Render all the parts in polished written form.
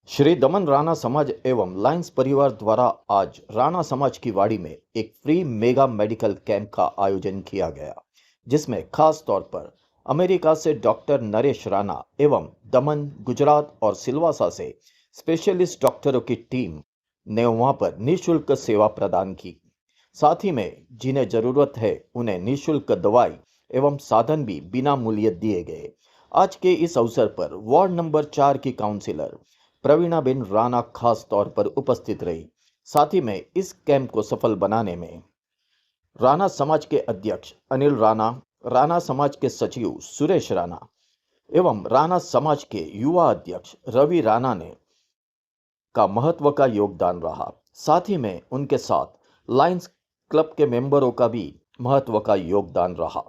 श्री दमन राणा समाज एवं लायंस परिवार द्वारा आज राणा समाज की वाड़ी में एक फ्री मेगा मेडिकल कैंप का आयोजन किया गया, जिसमें खास तौर पर अमेरिका से डॉक्टर नरेश राणा एवं दमन, गुजरात और सिलवासा से स्पेशलिस्ट डॉक्टरों की टीम ने वहां पर निःशुल्क सेवा प्रदान की। साथ ही में जिन्हें जरूरत है उन्हें निःशुल्क दवाई एवं साधन भी बिना मूल्य दिए गए। आज के इस अवसर पर वार्ड नंबर 4 की काउंसिलर प्रवीणाबेन राणा खास तौर पर उपस्थित रही। साथ ही में इस कैंप को सफल बनाने में राणा समाज के अध्यक्ष अनिल राणा, राणा समाज के सचिव सुरेश राणा एवं राणा समाज के युवा अध्यक्ष रवि राणा ने का महत्व का योगदान रहा। साथ ही में उनके साथ लायंस क्लब के मेंबरों का भी महत्व का योगदान रहा।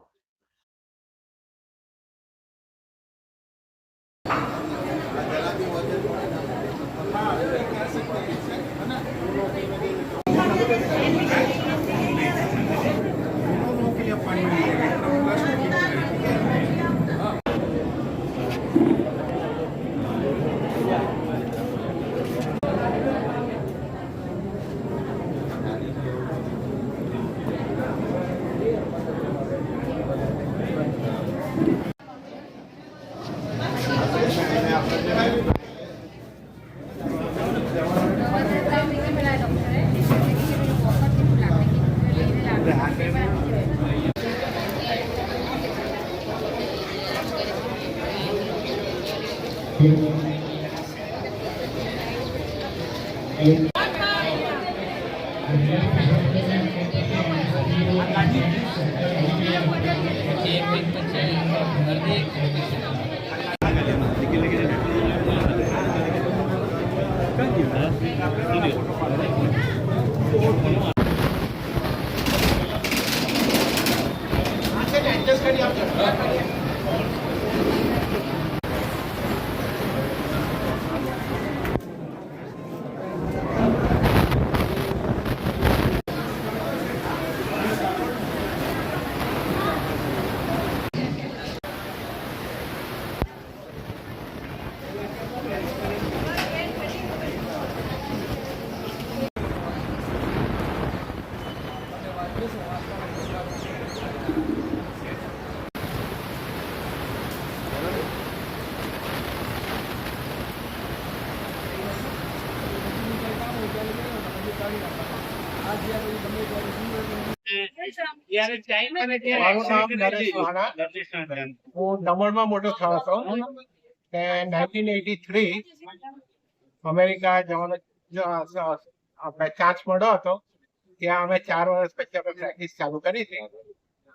હું દમણમાં મોટો થયો હતો ને 1983 અમેરિકા જવાનો આપણે ચાન્સ મળ્યો હતો. ત્યાં અમે 4 વર્ષ પછી અમે પ્રેક્ટિસ ચાલુ કરી હતી.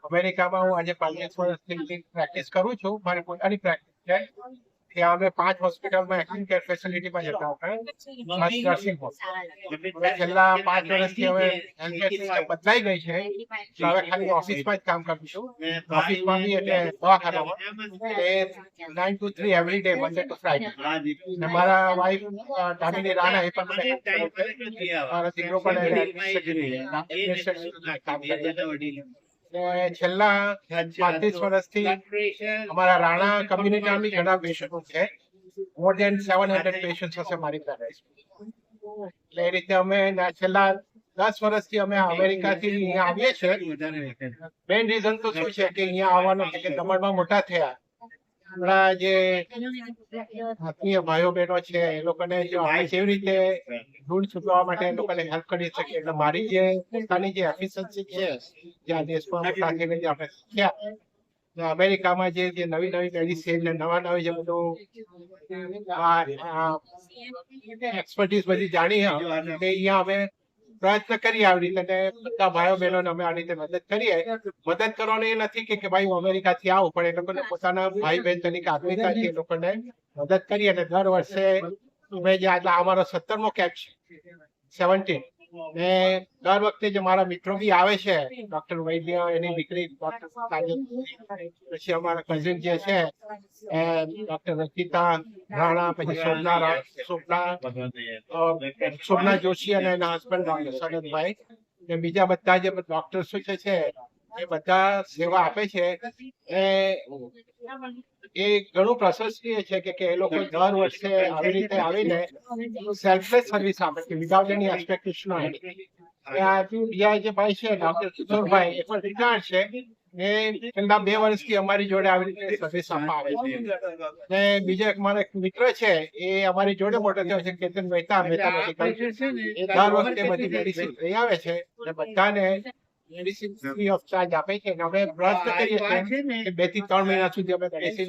અમેરિકામાં હું આજે 35 વર્ષથી પ્રેક્ટિસ કરું છું. મારી પોતાની પ્રેક્ટિસ છે. ત્યાં અમે 5 હોસ્પિટલમાં એક્ટિવ કેર ફેસિલિટીમાં જતા હતા, નર્સિંગ હોમ. છેલ્લા 5 વર્ષથી હવે હેલ્થ કેર સિસ્ટમ બદલાઈ ગઈ છે, તો હવે ખાલી ઓફિસમાં જ કામ કરું છું. ઓફિસમાં બી એટલે દવાખાનામાં 9 to 3 every day, Monday to Friday. ને મારા વાઈફ દામિની રાણા એ પણ મારા દીકરો પણ કામ કરે. છેલ્લા 35 વર્ષથી અમારા રાણા કમ્યુનિટીમાં બી ઘણા પેશન્ટો છે. મોર દેન 700 પેશન્ટ હશે મારી પાસે. એટલે એ રીતે અમે છેલ્લા 10 વર્ષથી અમે અમેરિકાથી અહીંયા આવીએ છીએ. મેઇન રીઝન તો શું છે કે અહીંયા આવવાનો છે કે દમણમાં મોટા થયા આપણા જે આત્મીય ભાઈઓ બહેનો છે એ લોકોને જો આપણે કેવી રીતે ધૂળ છૂટવા માટે એ લોકોને હેલ્પ કરી શકીએ. એટલે મારી જે પોતાની જે એફિશિયન્સી છે જે આ દેશમાં આપણે શીખ્યા, અમેરિકામાં જે નવી નવી મેડિસિન ને નવા જે બધું એક્સપર્ટીઝ બધી જાણી અહીંયા અમે પ્રયત્ન કરીએ આવી રીતે. બધા ભાઈઓ બહેનોને અમે આ રીતે મદદ કરીએ. મદદ કરવાનો એ નથી કે ભાઈ હું અમેરિકાથી આવું, પણ એ લોકોને પોતાના ભાઈ બહેન તરીકે આત્મીયતાથી એ લોકોને મદદ કરીએ. અને દર વર્ષે અમે જે અમારો 17મો કેમ્પ છે, 17, ને દર વખતે જે મારા મિત્રો બી આવે છે, ડોક્ટર વૈદ્ય, એની દીકરી ડોક્ટર કાજલ, પછી અમારા કઝિન જે છે ડોક્ટર રચિતા રાણા, પછી શોભના જોશી અને એના હસબન્ડ ડોક્ટર સનતભાઈ, ને બીજા બધા જે ડોક્ટર્સ છે એ બધા સેવા આપે છે. એ એ ઘણું પ્રશંસનીય છે કે એ લોકો દર વર્ષે આવી રીતે આવીને સેલ્ફલેસ સર્વિસ આપે છે વિધાઉટ એની એક્સપેક્ટેશન. બીજા જે ભાઈ છે ડોક્ટર કિશોરભાઈ એ પણ રિટાયર્ડ છે. એ છેલ્લા 2 વર્ષથી અમારી જોડે આવી રીતે સર્વિસ આપવા આવે છે. ને બીજો એક મારો એક મિત્ર છે એ અમારી જોડે મોટો થયો છે કેતન મહેતા મેડિકલ. એ દર વખતે બધી મેડિસિન લઈ આવે છે અને બધાને મેડિસિન ફ્રી ઓફ ચાર્જ આપે છે. અને અમે પ્રયત્ન કરીએ છીએ કે 2 થી 3 મહિના સુધી અમે મેડિસિન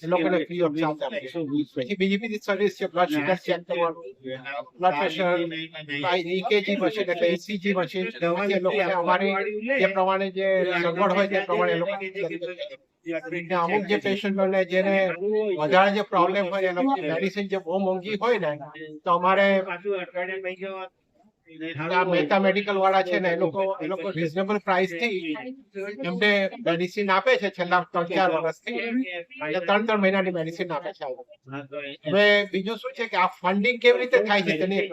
એ લોકોને ફ્રી ઓફ ચાર્જ આપીએ. પછી બીજી સર્વિસ છે બ્લડ શુગર ચેક કરવાનું, બ્લડ પ્રેશર, EKG મશીન એટલે ECG મશીન. એ લોકોને અમારી જે પ્રમાણે જે સગવડ હોય તે પ્રમાણે એ લોકો અમુક જે પેશન્ટોને જેને વધારે જે પ્રોબ્લેમ હોય એ લોકો મેડિસિન જે બહુ મોંઘી હોય ને તો અમારે મહેતા મેડિકલ વાળા છે ને એ લોકો રિઝનેબલ પ્રાઇસ થી એમને મેડિસિન આપે છે છેલ્લા 3-4 વર્ષથી. અને 3 મહિનાની મેડિસિન આપે છે. હવે બીજું શું છે કે આ ફંડિંગ કેવી રીતે થાય છે તેની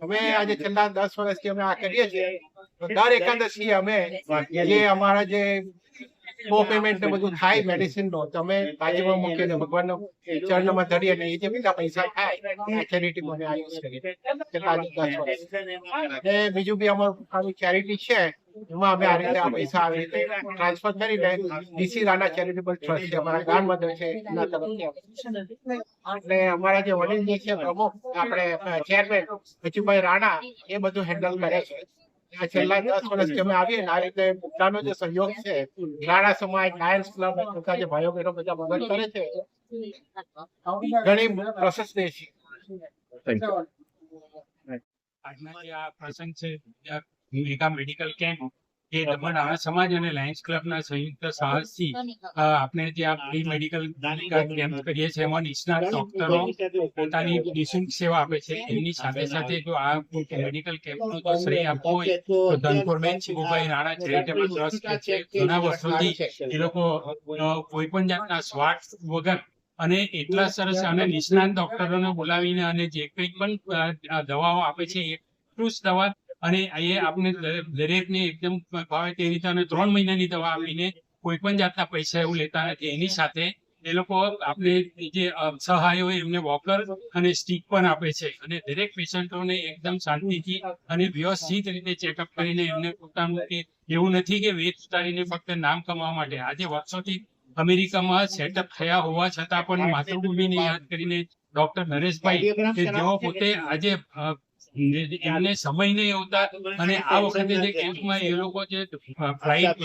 અમે આજે છેલ્લા 10 વર્ષથી અમે આ કરીએ છીએ. તો દર એકાદશી અમે જે અમારા જે કો પેમેન્ટ ને બધું થાય મેડિસિન નો તો અમે બાજુમાં મૂકીને ભગવાનના ચરણમાં ધરીએ અને એ જે બધા પૈસા થાય ચેરિટીમાં અમે આ યુઝ કરીએ છેલ્લા 10 વર્ષ. ને બીજું બી અમારું ચેરિટી છે એમાં અમે આ રીતે આ પૈસા આવી રીતે ટ્રાન્સફર કરીને DC રાણા ચેરિટેબલ ટ્રસ્ટ છે અમારા ગામમાં છે એના તરફથી એટલે અમારા જે વડીલ જે છે પ્રમુખ આપણે ચેરમેન બચુભાઈ રાણા એ બધું હેન્ડલ કરે છે. આ છેલ્લા 10 વર્ષથી અમે આવીએ ને આ રીતે બધાનો જે સહયોગ છે રાણા સમાજ, લાયન્સ ક્લબ બધા જે ભાઈઓ બહેનો બધા મદદ કરે છે ઘણી પ્રશંસનીય છે. આજના જે આ પ્રસંગ છે મેગા મેડિકલ કેમ્પ એ દમણ આવા સમાજ અને લાયન્સ ક્લબના સંયુક્ત સાહસથી આપણે જે આ પ્રી મેડિકલ કેમ્પ કરીએ છીએ એમાં નિષ્ણાત ડોક્ટરો પોતાની નિઃશુલ્ક સેવા આપે છે. એમની સાથે સાથે જો આ મેડિકલ કેમ્પનો જો શ્રેય આપવો હોય તો ધનપુરબેન શિવુભાઈ રાણા ચેરિટેબલ ટ્રસ્ટ છે. ઘણા વર્ષોથી એ લોકો કોઈ પણ જાતના સ્વાર્થ વગર અને એટલા સરસ અને નિષ્ણાત ડોક્ટરોને બોલાવીને અને જે કંઈ પણ દવાઓ આપે છે એટલું જ દવા અને એ આપણે દરેકને એકદમ ભાવે તે રીતે અને 3 મહિનાની દવા આપીને કોઈ પણ જાતના પૈસા એવું લેતા નથી. એની સાથે એ લોકો આપણે જે સહાય હોય એમને વોકર અને સ્ટીક પણ આપે છે અને દરેક પેશન્ટોને એકદમ શાંતિથી અને વ્યવસ્થિત રીતે ચેકઅપ કરીને એમને પોતાનું એવું નથી કે વેચ ઉતારીને ફક્ત નામ કમાવા માટે. આજે વર્ષોથી અમેરિકામાં સેટઅપ થયા હોવા છતાં પણ માતૃભૂમિને યાદ કરીને ડોક્ટર નરેશભાઈ કે જેઓ પોતે આજે એમને સમય નહીં હોતા અને આ વખતે જે કેમ્પમાં એ લોકો જે ફ્લાઇટ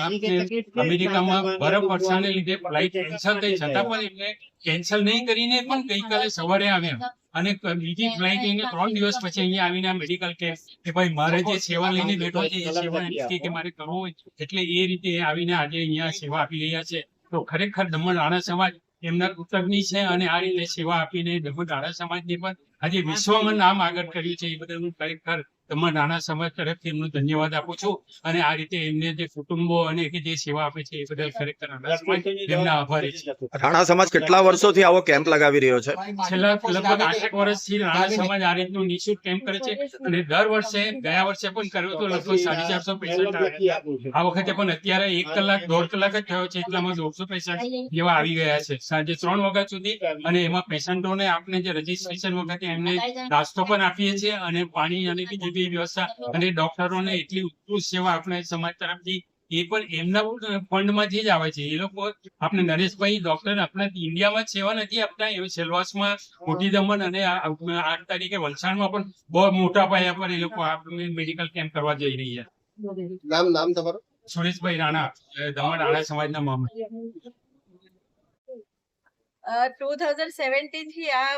અમેરિકામાં બરફ વર્ષાને લીધે ફ્લાઇટ કેન્સલ થઈ છતાં પણ એમને કેન્સલ નહીં કરીને પણ ગઈકાલે સવારે આવ્યા અને બીજી ફ્લાઇટ એને 3 દિવસ પછી અહીંયા આવીને મેડિકલ કેમ્પ કે ભાઈ મારે જે સેવા લઈને બેઠો છે એ સેવા કે મારે કરવું હોય એટલે એ રીતે આવીને આજે અહીંયા સેવા આપી રહ્યા છે. તો ખરેખર દમણ રાણા સમાજ એમના કૃતજ્ઞ છે અને આ રીતે સેવા આપીને દમણ રાણા સમાજને પણ આજે વિશ્વમાં નામ આગળ કર્યું છે. એ બદલ હું ખરેખર દમણ રાણા સમાજ તરફથી એમનો ધન્યવાદ આપું છું અને આ રીતે એમને જે કુટુંબો અને જે સેવા આપે છે એ બદલ ખરેખર રાણા સમાજ એમના આભારી છે. રાણા સમાજ કેટલા વર્ષોથી આવો કેમ્પ લગાવી રહ્યો છે? છેલ્લા લગભગ 8 વર્ષથી રાણા સમાજ આ રીતનું નિઃશુલ્ક કેમ્પ કરે છે અને દર વર્ષે ગયા વર્ષે પણ કર્યો તો લગભગ 450 પેશન્ટ આ વખતે પણ અત્યારે 1 કલાક 1.5 કલાક જ થયો છે એટલામાં 150 પેશન્ટ જેવા આવી ગયા છે સાંજે 3 વાગ્યા સુધી. અને એમાં પેશન્ટોને આપણે જે રજીસ્ટ્રેશન વખતે એમને નાસ્તો પણ આપીએ છીએ અને પાણી અને બીજી બી વ્યવસ્થા અને ડોક્ટરોને એટલી ઉત્કૃષ્ટ સેવા આપણે સમાજ તરફથી એ પણ એમના ફંડમાંથી જ આવે છે. એ લોકો આપણે નરેશભાઈ ડોક્ટર આપણા ઇન્ડિયામાં જ સેવા નથી આપતા એ સેલવાસમાં મોટી દમણ અને 8 તારીખે વલસાડમાં પણ બહુ મોટા પાયા પર એ લોકો મેડિકલ કેમ્પ કરવા જઈ રહ્યા છે. નામ તમારું? સુરેશભાઈ રાણા, દમણ રાણા સમાજના મામા. 2017 થી આ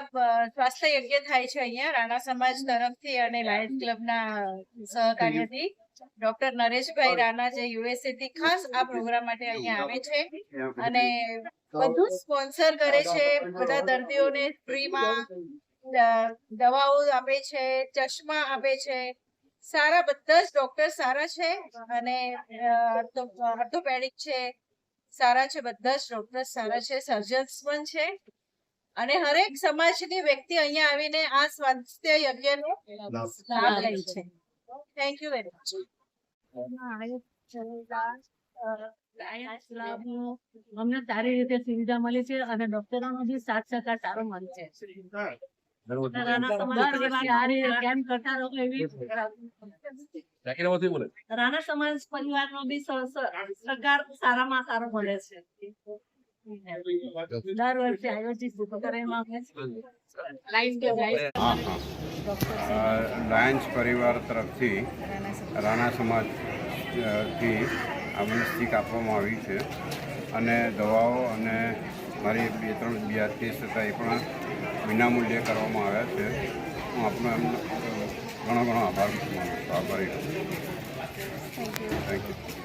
સ્વાસ્થ્ય યજ્ઞ થાય છે અહીંયા રાણા સમાજ તરફથી અને લાયન્સ ક્લબના સહકાર્યથી. ડોક્ટર નરેશભાઈ રાણા જે USA થી ખાસ આ પ્રોગ્રામ માટે અહીંયા આવે છે અને બધું સ્પોન્સર કરે છે. બધા દર્દીઓને ફ્રીમાં દવાઓ આપે છે, ચશ્મા આપે છે. સારા બધા જ ડોક્ટર સારા છે અને ઓર્થોપેડિક છે સારા છે, બધા જ ડોક્ટર સારા છે, સર્જન્સ પણ છે અને હરેક સમાજની વ્યક્તિ અહીંયા આવીને આ સ્વાસ્થ્ય યજ્ઞનો લાભ લે છે. Thank you very much. Lions ક્લબનું અમને સારી રીતે સુવિધા મળી છે અને ડોક્ટરોનો બી સાથ સહકાર સારો મળે છે. દર વર્ષે આ રીતે કેમ્પ કરતા રહો એવી રાણા સમાજ પરિવારનો બી સહકાર સારામાં સારો મળે છે. દર વર્ષે આયોજિત કરવામાં આવે છે. લાયન્સ પરિવાર તરફથી રાણા સમાજથી અમને સ્ટીક આપવામાં આવી છે અને દવાઓ અને મારી 2-3 બીજા ટેસ્ટ હતા એ પણ વિનામૂલ્યે કરવામાં આવ્યા છે. હું આપનો એમનો ઘણો આભાર માનું છું. આભારી થેન્ક યુ.